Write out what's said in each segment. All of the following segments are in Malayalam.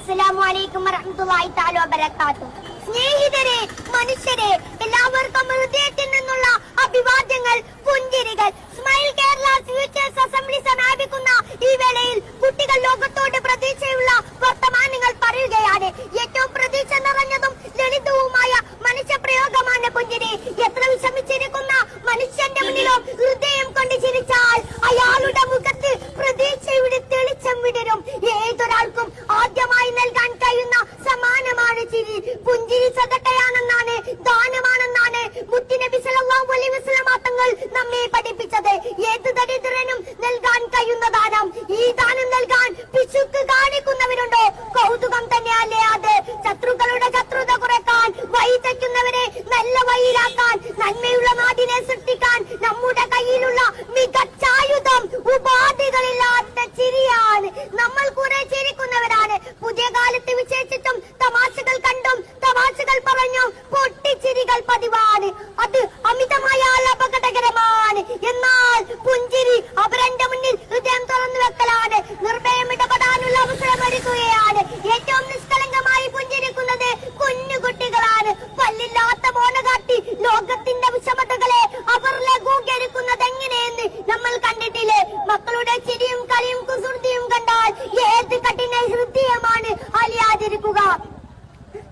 അസ്സലാമു വറഹ്മത്തുള്ളാഹി തആല വബറകാതുഹു. സ്നേഹിതരെ, മനുഷ്യരെ, എല്ലാവർക്കും ഹൃദയത്തിൽ നിന്നുള്ള അഭിവാദ്യങ്ങൾ, പുഞ്ചിരികൾ. സ്മൈൽ കേരള ഫ്യൂച്ചേഴ്സ് അസംബ്ലി സമാപിക്കുന്ന ഈ വേളയിൽ കുട്ടികൾ ലോകത്തോട് പ്രതീക്ഷയുള്ള വർത്തമാനങ്ങൾ പറയുകയാണ്. ഏറ്റവും പ്രതീക്ഷ നിറഞ്ഞതും ലളിതവുമായ മനുഷ്യപ്രയോഗമാണ് പുഞ്ചിരി. എത്ര വിഷമിച്ചിരിക്കുന്ന മനുഷ്യന്റെ മുന്നിലും ഹൃദയം കൊണ്ട് ചിരിച്ചാൽ അയാളുടെ മുഖത്ത് പ്രതീക്ഷയുടെ തെളിച്ചം വിടരും. ഏതൊരാൾക്കും ആദ്യമായി നൽകാൻ കഴിയുന്ന സമ്മാനമാണ് ചിരി. പുഞ്ചിരി സദഖയാണെന്നാണ്, ദാനമാണെന്നാണ് മുത്തുനബി സല്ലല്ലാഹു അലൈഹി വസല്ലം തങ്ങൾ നമ്മെ പഠിപ്പിച്ചത്. ഏത് ദരിദ്രനും നൽകാൻ കഴിയുന്ന ദാനം. ഈ ദാനം നൽകാൻ പിശുക്ക് കാണിക്കുന്നവരുണ്ടോ? കൗതുകം തന്നെയല്ലേ അത്. ശത്രുക്കളുടെ ശത്രുത കുറയ്ക്കാൻ, വഴിതെറ്റുന്നവരെ നല്ല വഴിയിലാക്കാൻ, നന്മയുള്ള നാടിനെ സൃഷ്ടിക്കാൻ നമ്മുടെ കയ്യിലുള്ള മികച്ചായുധം ഉപാധികളില്ലാത്ത ചിരിയാണ്. നമ്മൾ കുറെ ചിരിക്കുന്നവരാണ്. പുതിയ കാലത്ത് വിശേഷിച്ചും തമാശകൾ കണ്ടും തമാശകൾ പറഞ്ഞും പൊട്ടിച്ചിരികൾ പതിവാണ്. അത് അമിതമായ അപകടകരമാണ്. എന്നാൽ പുഞ്ചിരി അവരന്റെ മുന്നിൽ ഹൃദയം തുറന്നു വെക്കലാണ്. നിർഭയം ഇടപെടാനുള്ള അവസരം ഒരുക്കുകയാണ്. ഏറ്റവും നിഷ്കളങ്കമായി പുഞ്ചിരിക്കുന്നത് കുഞ്ഞുകുട്ടികളാണ്. പല്ലില്ലാത്ത മോന കാട്ടി ലോകത്തിന്റെ വിഷമതകളെ അവർ ലഘൂകരിക്കുന്നത് എങ്ങനെയെന്ന് നമ്മൾ കണ്ടിട്ടില്ലേ? മക്കളുടെ ചിരിയും കളിയും കുസൃതിയും കണ്ടാൽ ഏത് കഠിന ഹൃദയമാണ് അലിയാതിരിക്കുക.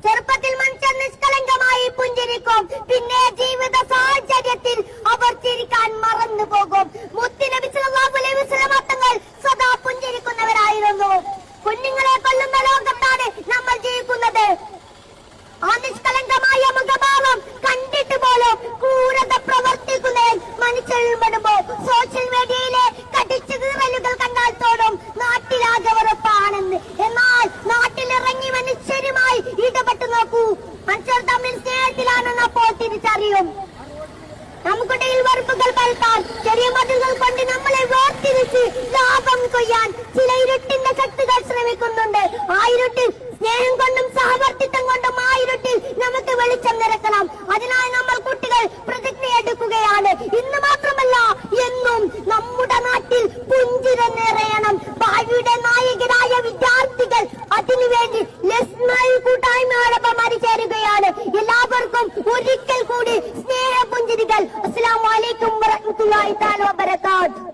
ചെറുപ്പത്തിൽ മനുഷ്യൻ നിഷ്കളങ്കമായി പുഞ്ചിരിക്കും. പിന്നെ ജീവിത സാഹചര്യത്തിൽ അവർ ചിരിക്കാൻ മറന്നു പോകും. മുത്തുനബി സല്ലല്ലാഹു അലൈഹി വസല്ലം തങ്ങൾ സദാ പുഞ്ചിരിക്കുന്നവരായിരുന്നു. കുഞ്ഞുങ്ങളെ കൊല്ലുന്ന ലോകത്താണ് നമ്മൾ ജീവിക്കുന്നത്. ആ നിഷ്കളങ്കമായ മുഖഭാവം കണ്ടിട്ട് പോലും ക്രൂരത പ്രവർത്തിക്കുന്നതിൽ മനുഷ്യരിൽ പെടുമ്പോ സോഷ്യൽ മീഡിയയിലെ കടിച്ചു കീറലുകൾ കണ്ടാൽ തോന്നും നാട്ടിലാകെ വെറുപ്പാണെന്ന്. എന്നാൽ നാട്ടിലിറങ്ങി മനുഷ്യരുമായി ഇടപെട്ട് നോക്കൂ. മനുഷ്യർ തമ്മിൽ സ്നേഹത്തിലാണെന്ന് അപ്പോൾ തിരിച്ചറിയും. നമുക്കിടയിൽ വെറുപ്പുകൾ പരത്താൻ, ചെറിയ മതിലുകൾ കൊണ്ട് നമ്മളെ വേർതിരിച്ച് ലാഭം കൊയ്യാൻ ചില ഇരുട്ടിന്റെ ശക്തികൾ ശ്രമിക്കുന്നുണ്ട്. ആ ഇരുട്ടിൽ സ്നേഹം കൊണ്ടും സഹവർത്തിത്വം കൊണ്ടും ആ ഇരുട്ടിൽ നമുക്ക് വെളിച്ചം നിറക്കണം. അതിനായി നമ്മൾ കുട്ടികൾ പ്രതിജ്ഞയെടുക്കുകയാണ്. ഇന്ന് മാത്രമല്ല എന്നും നമ്മുടെ നാട്ടിൽ പുഞ്ചിരി നിറയണം. ഭാവിയുടെ നായകരായ വിദ്യാർത്ഥികൾ അതിനുവേണ്ടി ലെസ്മൈൽ കൂട്ടായ്മയോടൊപ്പം അണിചേരുകയാണ്. എല്ലാവർക്കും ഒരിക്കൽ കൂടി സ്നേഹ പുഞ്ചിരികൾ. അസ്സലാമു അലൈക്കും വറഹ്മത്തുള്ളാഹി തആല വബറകാതുഹു.